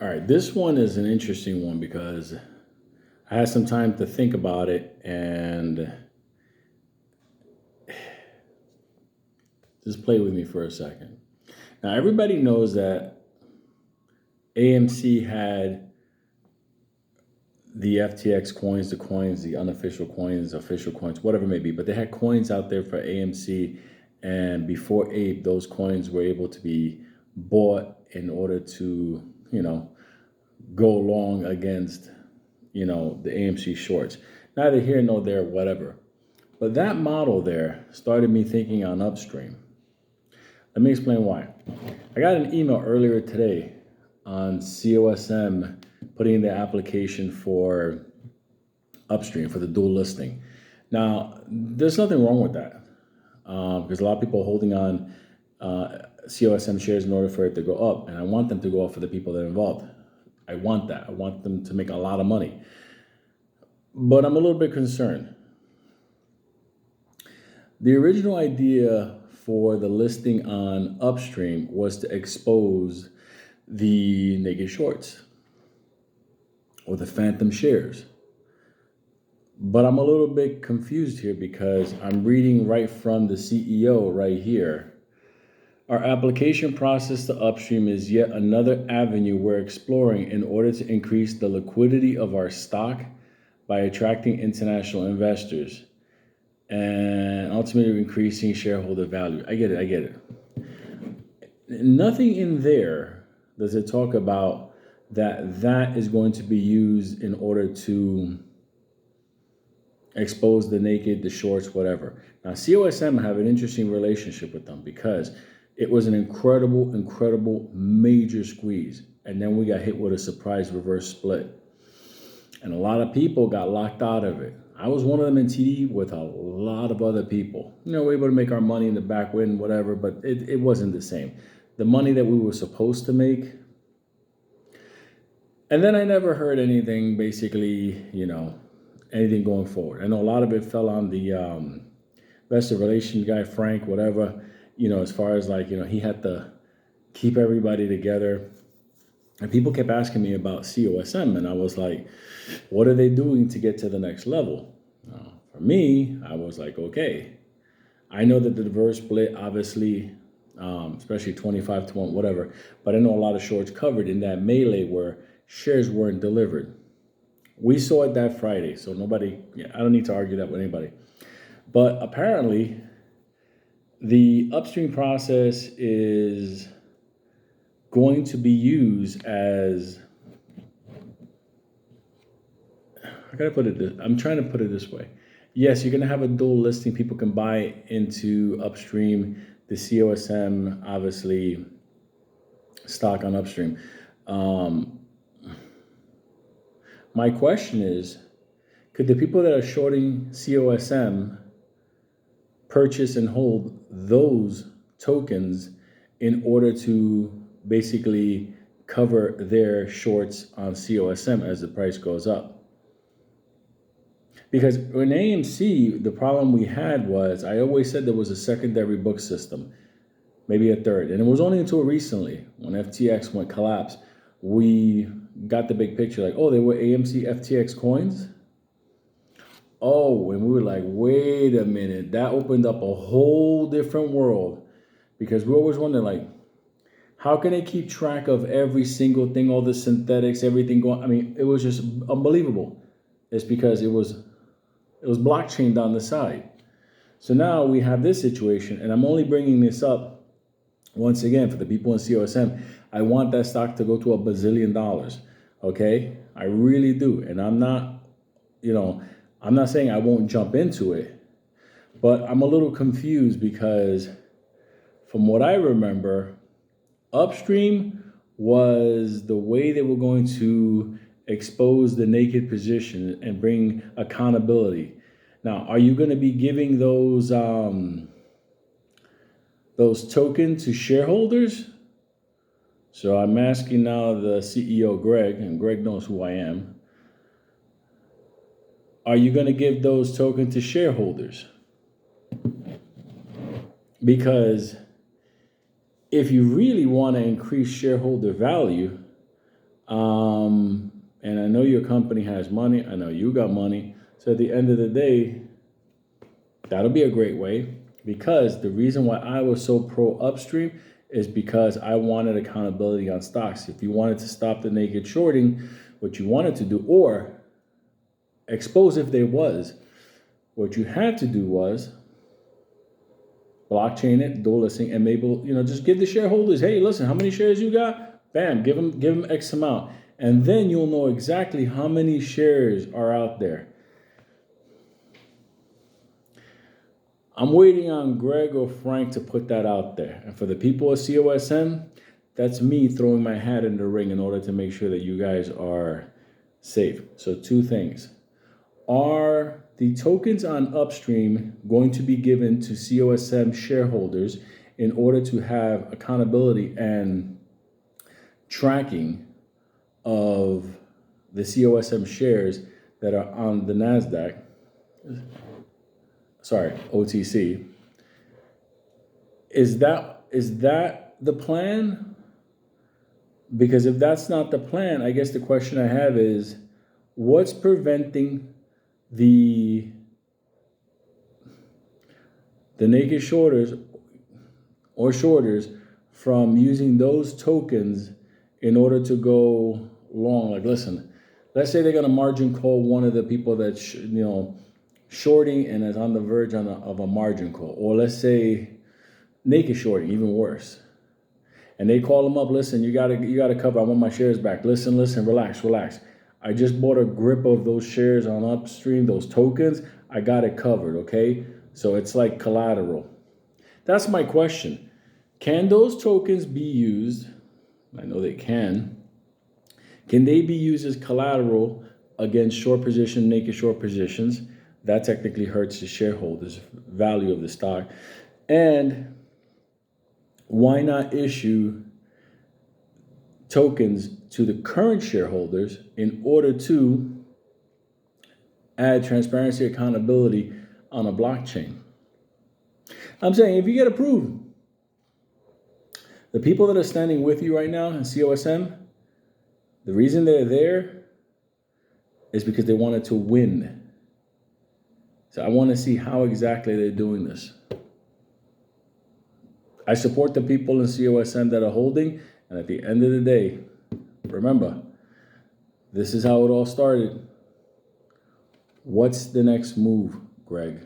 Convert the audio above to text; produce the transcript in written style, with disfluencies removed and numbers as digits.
All right, this one is an interesting one because I had some time to think about it and just play with me for a second. Now, everybody knows that AMC had the FTX coins, the unofficial coins, official coins, whatever it may be, but they had coins out there for AMC. And before Ape, those coins were able to be bought in order to, go along against, the AMC shorts. Neither here nor there, whatever. But that model there started me thinking on Upstream. Let me explain why. I got an email earlier today on COSM putting in the application for Upstream for the dual listing. Now, there's nothing wrong with that because a lot of people are holding on COSM shares in order for it to go up, and I want them to go up for the people that are involved. I want that. I want them to make a lot of money. But I'm a little bit concerned. The original idea for the listing on Upstream was to expose the naked shorts or the phantom shares. But I'm a little bit confused here because I'm reading right from the CEO right here. Our application process to Upstream is yet another avenue we're exploring in order to increase the liquidity of our stock by attracting international investors and ultimately increasing shareholder value. I get it. Nothing in there does it talk about that is going to be used in order to expose the naked, the shorts, whatever. Now, COSM have an interesting relationship with them because it was an incredible major squeeze. And then we got hit with a surprise reverse split. And a lot of people got locked out of it. I was one of them in TD with a lot of other people. We were able to make our money in the back end, whatever, but it wasn't the same. The money that we were supposed to make. And then I never heard anything, basically, anything going forward. I know a lot of it fell on the investor relations guy, Frank, whatever, as far as he had to keep everybody together. And people kept asking me about COSM, and I was like, what are they doing to get to the next level? For me, I was like, okay, I know that the reverse split, obviously, especially 25 to 1, whatever, but I know a lot of shorts covered in that melee where shares weren't delivered. We saw it that Friday, so I don't need to argue that with anybody. But apparently, the Upstream process is going to be used as, I'm trying to put it this way. Yes, you're going to have a dual listing. People can buy into Upstream, the COSM, obviously, stock on Upstream. My question is, could the people that are shorting COSM purchase and hold those tokens in order to basically cover their shorts on COSM as the price goes up? Because in AMC, the problem we had was, I always said there was a secondary book system, maybe a third. And it was only until recently, when FTX went collapse, we got the big picture, like, oh, they were AMC FTX coins? Oh, and we were like, wait a minute, that opened up a whole different world. Because we always wondered, like, how can they keep track of every single thing, all the synthetics, everything going? I mean, it was just unbelievable. It's because it was blockchain down the side. So now we have this situation, and I'm only bringing this up once again for the people in COSM. I want that stock to go to $1 bazillion, okay? I really do, and I'm not saying I won't jump into it, but I'm a little confused because from what I remember, Upstream was the way they were going to expose the naked position and bring accountability. Now, are you going to be giving those tokens to shareholders? So I'm asking now the CEO, Greg, and Greg knows who I am. Are you going to give those tokens to shareholders? Because if you really want to increase shareholder value, And I know your company has money. I know you got money. So at the end of the day, that'll be a great way, because the reason why I was so pro upstream is because I wanted accountability on stocks. If you wanted to stop the naked shorting, what you wanted to do, or expose if there was, what you had to do was blockchain it, dual listing, and maybe, just give the shareholders, hey, listen, how many shares you got? Bam, give them X amount. And then you'll know exactly how many shares are out there. I'm waiting on Greg or Frank to put that out there. And for the people at COSM, that's me throwing my hat in the ring in order to make sure that you guys are safe. So 2 things. Are the tokens on Upstream going to be given to COSM shareholders in order to have accountability and tracking of the COSM shares that are on the NASDAQ? Sorry, OTC. Is that the plan? Because if that's not the plan, I guess the question I have is, what's preventing the naked shorters or shorters from using those tokens in order to go long? Like, listen, let's say they're going to margin call one of the people that's shorting and is on the verge of a margin call, or let's say naked shorting, even worse. And they call them up, listen, you gotta cover, I want my shares back. Listen, relax. I just bought a grip of those shares on Upstream, those tokens. I got it covered, okay? So it's like collateral. That's my question. Can those tokens be used? I know they can. Can they be used as collateral against short position, naked short positions? That technically hurts the shareholders' value of the stock. And why not issue tokens to the current shareholders in order to add transparency, accountability on a blockchain? I'm saying, if you get approved, the people that are standing with you right now in COSM, the reason they're there is because they wanted to win. So I want to see how exactly they're doing this. I support the people in COSM that are holding, and at the end of the day, remember, this is how it all started. What's the next move, Greg?